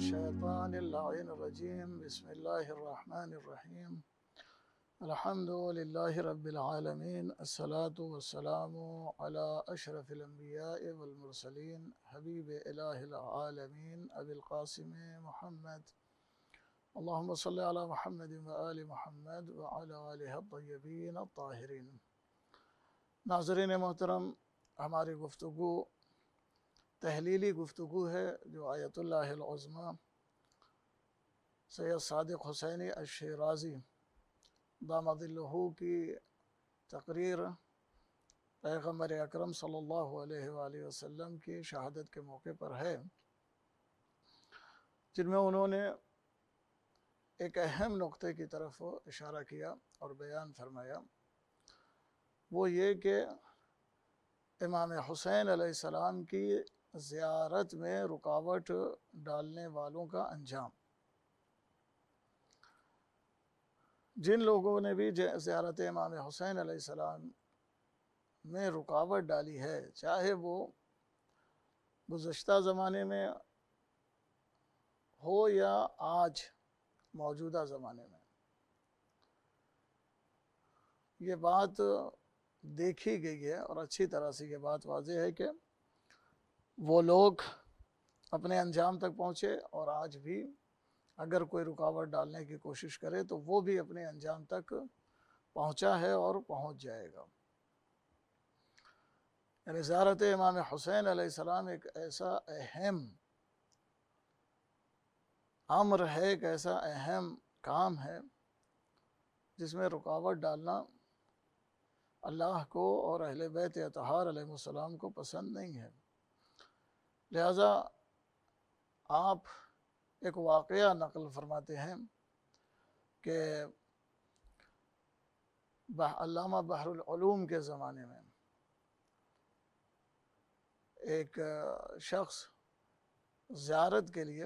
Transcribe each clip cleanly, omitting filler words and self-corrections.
الشيطان اللعين الرجيم بسم الله الرحمن الرحيم الحمد لله رب العالمين الصلاة والسلام على أشرف الأنبياء والمرسلين حبيب إله العالمين أبي القاسم محمد اللهم صل على محمد وآل محمد وعلى آله الطيبين الطاهرين۔ ناظرین محترم، ہماری گفتگو تحلیلی گفتگو ہے جو آیت اللہ العظمیٰ سید صادق حسینی الشیرازی دامت اللہ کی تقریر پیغمبر اکرم صلی اللہ علیہ وآلہ وسلم کی شہادت کے موقع پر ہے، جن میں انہوں نے ایک اہم نقطے کی طرف اشارہ کیا اور بیان فرمایا، وہ یہ کہ امام حسین علیہ السلام کی زیارت میں رکاوٹ ڈالنے والوں کا انجام۔ جن لوگوں نے بھی زیارت امام حسین علیہ السلام میں رکاوٹ ڈالی ہے، چاہے وہ گزشتہ زمانے میں ہو یا آج موجودہ زمانے میں، یہ بات دیکھی گئی ہے اور اچھی طرح سے یہ بات واضح ہے کہ وہ لوگ اپنے انجام تک پہنچے، اور آج بھی اگر کوئی رکاوٹ ڈالنے کی کوشش کرے تو وہ بھی اپنے انجام تک پہنچا ہے اور پہنچ جائے گا۔ یعنی زیارت امام حسین علیہ السلام ایک ایسا اہم امر ہے، ایک ایسا اہم کام ہے جس میں رکاوٹ ڈالنا اللہ کو اور اہل بیت اطہار علیہ السلام کو پسند نہیں ہے۔ لہذا آپ ایک واقعہ نقل فرماتے ہیں کہ علامہ بحر العلوم کے زمانے میں ایک شخص زیارت کے لیے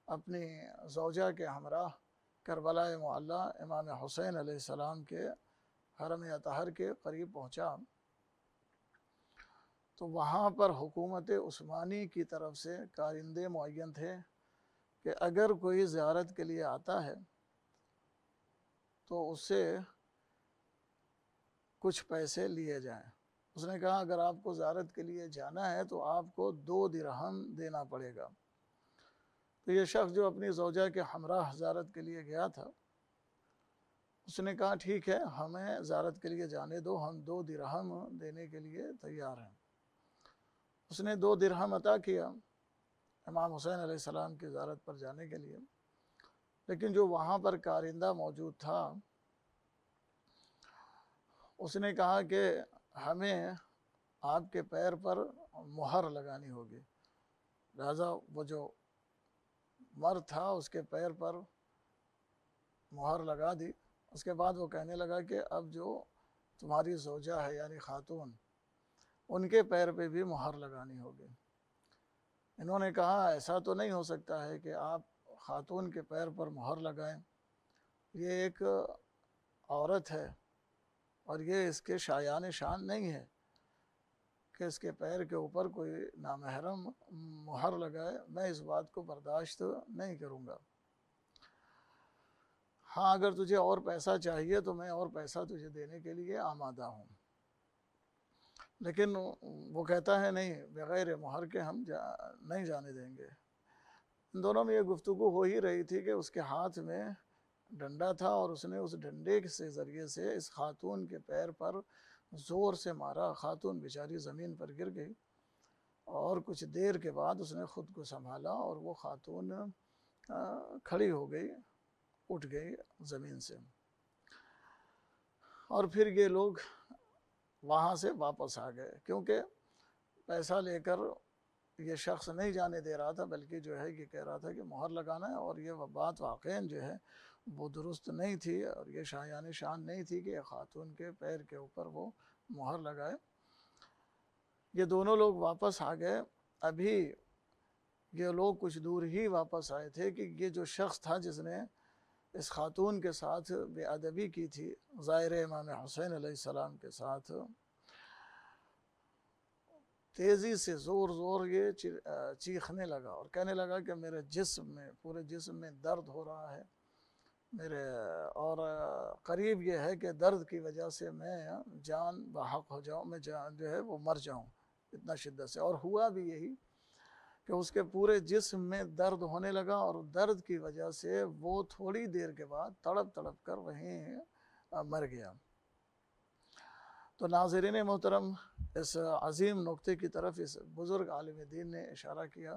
اپنی زوجہ کے ہمراہ کربلا معلیٰ امام حسین علیہ السلام کے حرم اطہر کے قریب پہنچا، تو وہاں پر حکومت عثمانی کی طرف سے کارندے معین تھے کہ اگر کوئی زیارت کے لیے آتا ہے تو اس سے کچھ پیسے لیے جائیں۔ اس نے کہا اگر آپ کو زیارت کے لیے جانا ہے تو آپ کو 2 درہم دینا پڑے گا۔ تو یہ شخص جو اپنی زوجہ کے ہمراہ زیارت کے لیے گیا تھا، اس نے کہا ٹھیک ہے، ہمیں زیارت کے لیے جانے دو، ہم 2 درہم دینے کے لیے تیار ہیں۔ اس نے 2 درہم عطا کیا امام حسین علیہ السلام کی زیارت پر جانے کے لیے، لیکن جو وہاں پر کارندہ موجود تھا اس نے کہا کہ ہمیں آپ کے پیر پر مہر لگانی ہوگی۔ لہذا وہ جو مرد تھا اس کے پیر پر مہر لگا دی۔ اس کے بعد وہ کہنے لگا کہ اب جو تمہاری زوجہ ہے یعنی خاتون، ان کے پیر پہ بھی مہر لگانی ہوگی۔ انہوں نے کہا ایسا تو نہیں ہو سکتا ہے کہ آپ خاتون کے پیر پر مہر لگائیں، یہ ایک عورت ہے اور یہ اس کے شایان شان نہیں ہے کہ اس کے پیر کے اوپر کوئی نامحرم مہر لگائے، میں اس بات کو برداشت نہیں کروں گا۔ ہاں اگر تجھے اور پیسہ چاہیے تو میں اور پیسہ تجھے دینے کے لیے آمادہ ہوں، لیکن وہ کہتا ہے نہیں، بغیر مہر کے ہم نہیں جانے دیں گے۔ ان دونوں میں یہ گفتگو ہو ہی رہی تھی کہ اس کے ہاتھ میں ڈنڈا تھا اور اس نے اس ڈنڈے سے ذریعے سے اس خاتون کے پیر پر زور سے مارا۔ خاتون بیچاری زمین پر گر گئی اور کچھ دیر کے بعد اس نے خود کو سنبھالا اور وہ خاتون کھڑی ہو گئی، اٹھ گئی زمین سے، اور پھر یہ لوگ وہاں سے واپس آ گئے، کیونکہ پیسہ لے کر یہ شخص نہیں جانے دے رہا تھا، بلکہ جو ہے یہ کہہ رہا تھا کہ مہر لگانا ہے، اور یہ بات واقعاً جو ہے وہ درست نہیں تھی، اور یہ شایان شان نہیں تھی کہ خاتون کے پیر کے اوپر وہ مہر لگائے۔ یہ دونوں لوگ واپس آ گئے۔ ابھی یہ لوگ کچھ دور ہی واپس آئے تھے کہ یہ جو شخص تھا جس نے اس خاتون کے ساتھ بے ادبی کی تھی، زائر امام حسین علیہ السلام کے ساتھ، تیزی سے زور زور یہ چیخنے لگا اور کہنے لگا کہ میرے جسم میں، پورے جسم میں درد ہو رہا ہے میرے، اور قریب یہ ہے کہ درد کی وجہ سے میں جان بحق ہو جاؤں، میں جو ہے وہ مر جاؤں اتنا شدت سے۔ اور ہوا بھی یہی کہ اس کے پورے جسم میں درد ہونے لگا، اور درد کی وجہ سے وہ تھوڑی دیر کے بعد تڑپ تڑپ کر وہیں مر گیا۔ تو ناظرین محترم، اس عظیم نقطے کی طرف اس بزرگ عالم دین نے اشارہ کیا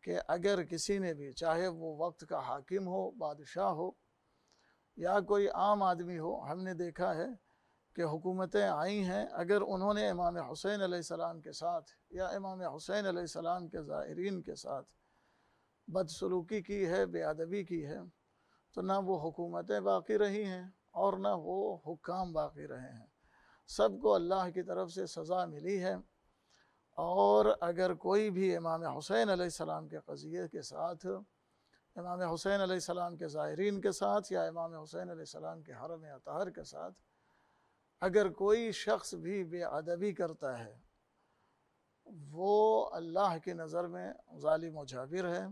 کہ اگر کسی نے بھی، چاہے وہ وقت کا حاکم ہو، بادشاہ ہو یا کوئی عام آدمی ہو، ہم نے دیکھا ہے کہ حکومتیں آئی ہیں، اگر انہوں نے امام حسین علیہ السلام کے ساتھ یا امام حسین علیہ السلام کے زائرین کے ساتھ بدسلوکی کی ہے، بے ادبی کی ہے، تو نہ وہ حکومتیں باقی رہی ہیں اور نہ وہ حکام باقی رہے ہیں، سب کو اللہ کی طرف سے سزا ملی ہے۔ اور اگر کوئی بھی امام حسین علیہ السلام کے قضیے کے ساتھ، امام حسین علیہ السلام کے زائرین کے ساتھ یا امام حسین علیہ السلام کے حرم اطہر کے ساتھ اگر کوئی شخص بھی بے ادبی کرتا ہے، وہ اللہ کی نظر میں ظالم و جابر ہے،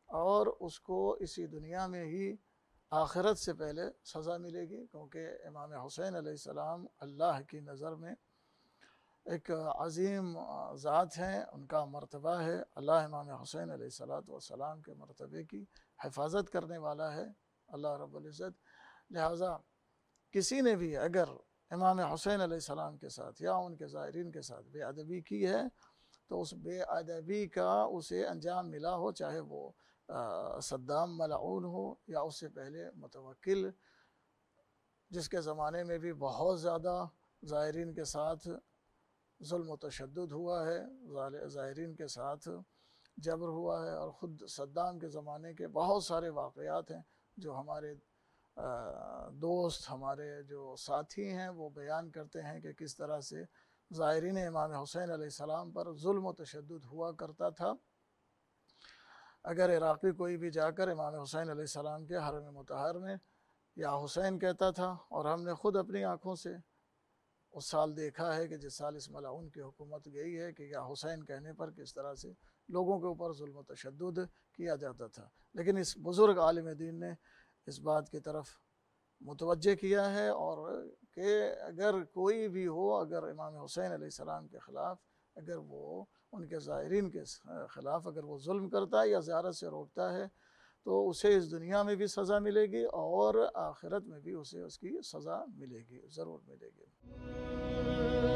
اور اس کو اسی دنیا میں ہی آخرت سے پہلے سزا ملے گی، کیونکہ امام حسین علیہ السلام اللہ کی نظر میں ایک عظیم ذات ہیں، ان کا مرتبہ ہے، اللہ امام حسین علیہ السلام کے مرتبے کی حفاظت کرنے والا ہے اللہ رب العزت۔ لہٰذا کسی نے بھی اگر امام حسین علیہ السلام کے ساتھ یا ان کے زائرین کے ساتھ بے ادبی کی ہے، تو اس بے ادبی کا اسے انجام ملا ہو، چاہے وہ صدام ملعون ہو یا اس سے پہلے متوکل، جس کے زمانے میں بھی بہت زیادہ زائرین کے ساتھ ظلم و تشدد ہوا ہے، زائرین کے ساتھ جبر ہوا ہے، اور خود صدام کے زمانے کے بہت سارے واقعات ہیں جو ہمارے دوست، ہمارے جو ساتھی ہیں، وہ بیان کرتے ہیں کہ کس طرح سے زائرین امام حسین علیہ السلام پر ظلم و تشدد ہوا کرتا تھا۔ اگر عراقی کوئی بھی جا کر امام حسین علیہ السلام کے حرم مطہر میں یا حسین کہتا تھا، اور ہم نے خود اپنی آنکھوں سے اس سال دیکھا ہے کہ جس سال اس ملعون کی حکومت گئی ہے، کہ یا حسین کہنے پر کس طرح سے لوگوں کے اوپر ظلم و تشدد کیا جاتا تھا۔ لیکن اس بزرگ عالم دین نے اس بات کی طرف متوجہ کیا ہے، اور کہ اگر کوئی بھی ہو، اگر امام حسین علیہ السلام کے خلاف، اگر وہ ان کے زائرین کے خلاف اگر وہ ظلم کرتا ہے یا زیارت سے روکتا ہے، تو اسے اس دنیا میں بھی سزا ملے گی اور آخرت میں بھی اسے اس کی سزا ملے گی، ضرور ملے گی۔